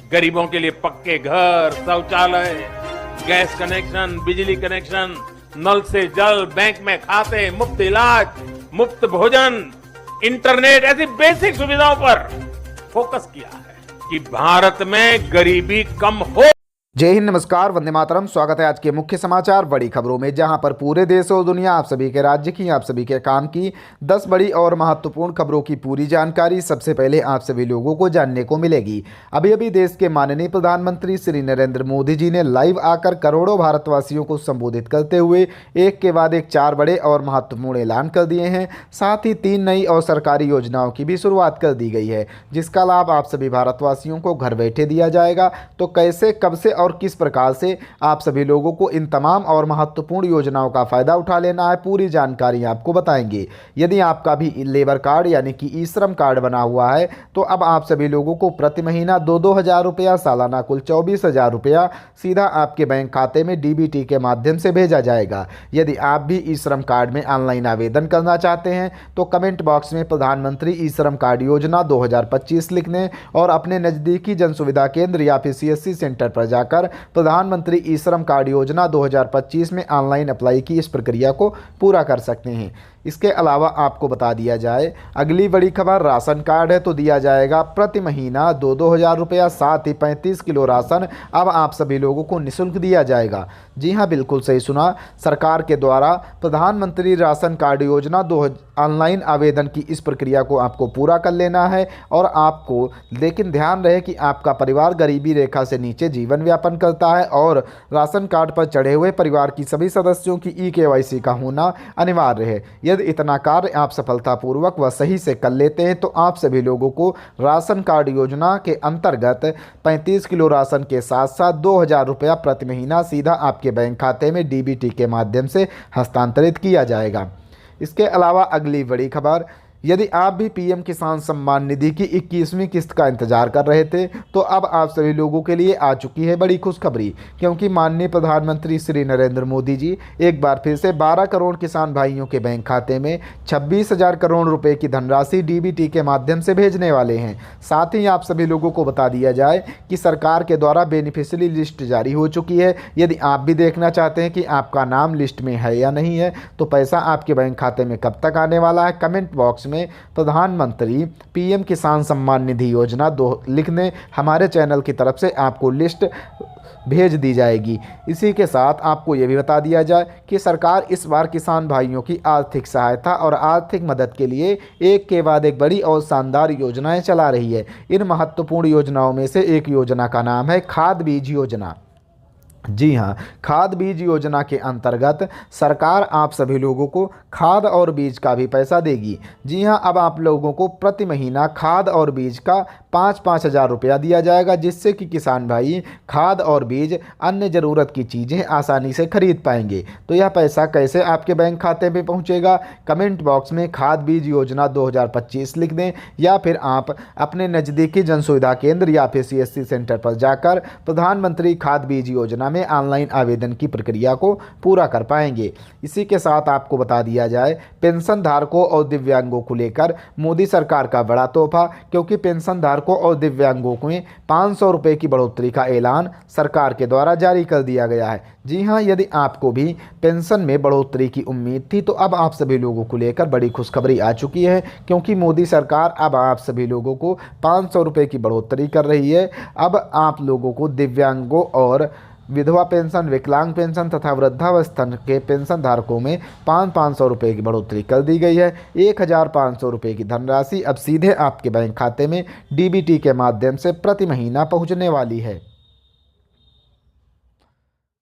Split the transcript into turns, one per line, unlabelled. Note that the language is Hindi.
गरीबों के लिए पक्के घर, शौचालय, गैस कनेक्शन, बिजली कनेक्शन, नल से जल, बैंक में खाते, मुफ्त इलाज, मुफ्त भोजन, इंटरनेट, ऐसी बेसिक सुविधाओं पर फोकस किया है कि भारत में गरीबी कम हो।
जय हिंद, नमस्कार, वंदे मातरम। स्वागत है आज के मुख्य समाचार बड़ी खबरों में, जहां पर पूरे देश और दुनिया, आप सभी के राज्य की, आप सभी के काम की 10 बड़ी और महत्वपूर्ण खबरों की पूरी जानकारी सबसे पहले आप सभी लोगों को जानने को मिलेगी। अभी अभी देश के माननीय प्रधानमंत्री श्री नरेंद्र मोदी जी ने लाइव आकर करोड़ों भारतवासियों को संबोधित करते हुए एक के बाद एक 4 बड़े और महत्वपूर्ण ऐलान कर दिए हैं। साथ ही 3 नई और सरकारी योजनाओं की भी शुरुआत कर दी गई है, जिसका लाभ आप सभी भारतवासियों को घर बैठे दिया जाएगा। तो कैसे, कब से और किस प्रकार से आप सभी लोगों को इन तमाम और महत्वपूर्ण योजनाओं का फायदा उठा लेना है, पूरी जानकारी आपको बताएंगे। यदि आपका भी लेबर कार्ड यानी कि ई श्रम कार्ड बना हुआ है, तो अब आप सभी लोगों को प्रति महीना 2-2 हज़ार रुपया, सालाना कुल 24,000 रुपया सीधा आपके बैंक खाते में डीबीटी के माध्यम से भेजा जाएगा। यदि आप भी ई श्रम कार्ड में ऑनलाइन आवेदन करना चाहते हैं तो कमेंट बॉक्स में प्रधानमंत्री ई श्रम कार्ड योजना 2025 लिखने और अपने नज़दीकी जन सुविधा केंद्र या फिर सीएससी सेंटर पर जाकर प्रधानमंत्री ई श्रम कार्ड योजना 2025 में ऑनलाइन अप्लाई की इस प्रक्रिया को पूरा कर सकते हैं। इसके अलावा आपको बता दिया जाए, अगली बड़ी खबर, राशन कार्ड है तो दिया जाएगा प्रति महीना 2-2 हज़ार रुपया। साथ ही 35 किलो राशन अब आप सभी लोगों को निःशुल्क दिया जाएगा। जी हां, बिल्कुल सही सुना। सरकार के द्वारा प्रधानमंत्री राशन कार्ड योजना ऑनलाइन आवेदन की इस प्रक्रिया को आपको पूरा कर लेना है और आपको, लेकिन ध्यान रहे कि आपका परिवार गरीबी रेखा से नीचे जीवन यापन करता है और राशन कार्ड पर चढ़े हुए परिवार की सभी सदस्यों की ई-केवाईसी का होना अनिवार्य है। यदि इतना कार्य आप सफलतापूर्वक व सही से कर लेते हैं तो आप सभी लोगों को राशन कार्ड योजना के अंतर्गत 35 किलो राशन के साथ साथ 2 हज़ार रुपया प्रति महीना सीधा आपके बैंक खाते में डीबीटी के माध्यम से हस्तांतरित किया जाएगा। इसके अलावा अगली बड़ी खबर, यदि आप भी पीएम किसान सम्मान निधि की 21वीं किस्त का इंतजार कर रहे थे तो अब आप सभी लोगों के लिए आ चुकी है बड़ी खुशखबरी, क्योंकि माननीय प्रधानमंत्री श्री नरेंद्र मोदी जी एक बार फिर से 12 करोड़ किसान भाइयों के बैंक खाते में 26,000 करोड़ रुपए की धनराशि डीबीटी के माध्यम से भेजने वाले हैं। साथ ही आप सभी लोगों को बता दिया जाए कि सरकार के द्वारा बेनिफिशियरी लिस्ट जारी हो चुकी है। यदि आप भी देखना चाहते हैं कि आपका नाम लिस्ट में है या नहीं है तो पैसा आपके बैंक खाते में कब तक आने वाला है, कमेंट बॉक्स में प्रधानमंत्री पीएम किसान सम्मान निधि योजना 2 लिखने हमारे चैनल की तरफ से आपको लिस्ट भेज दी जाएगी। इसी के साथ आपको ये भी बता दिया जाए कि सरकार इस बार किसान भाइयों की आर्थिक सहायता और आर्थिक मदद के लिए एक के बाद एक बड़ी और शानदार योजनाएं चला रही है। इन महत्वपूर्ण योजनाओं में से एक योजना का नाम है खाद बीज योजना। जी हां, खाद बीज योजना के अंतर्गत सरकार आप सभी लोगों को खाद और बीज का भी पैसा देगी। जी हां, अब आप लोगों को प्रति महीना खाद और बीज का 5-5 हज़ार रुपया दिया जाएगा, जिससे कि किसान भाई खाद और बीज, अन्य ज़रूरत की चीज़ें आसानी से खरीद पाएंगे। तो यह पैसा कैसे आपके बैंक खाते में पहुंचेगा, कमेंट बॉक्स में खाद बीज योजना 2025 लिख दें या फिर आप अपने नज़दीकी जन सुविधा केंद्र या फिर सीएससी सेंटर पर जाकर प्रधानमंत्री खाद बीज योजना में ऑनलाइन आवेदन की प्रक्रिया को पूरा कर पाएंगे। इसी के साथ आपको बता दिया जाए, पेंशन धारकों और दिव्यांगों को लेकर मोदी सरकार का बड़ा तोहफा, क्योंकि पेंशन धारकों और दिव्यांगों को 500 रुपये की बढ़ोतरी का ऐलान सरकार के द्वारा जारी कर दिया गया है। जी हां, यदि आपको भी पेंशन में बढ़ोतरी की उम्मीद थी तो अब आप सभी लोगों को लेकर बड़ी खुशखबरी आ चुकी है, क्योंकि मोदी सरकार अब आप सभी लोगों को 500 रुपये की बढ़ोतरी कर रही है। अब आप लोगों को दिव्यांगों और विधवा पेंशन, विकलांग पेंशन तथा वृद्धावस्था के पेंशन धारकों में 500 रुपये की बढ़ोतरी कर दी गई है। 1,500 रुपये की धनराशि अब सीधे आपके बैंक खाते में डीबीटी के माध्यम से प्रति महीना पहुंचने वाली है।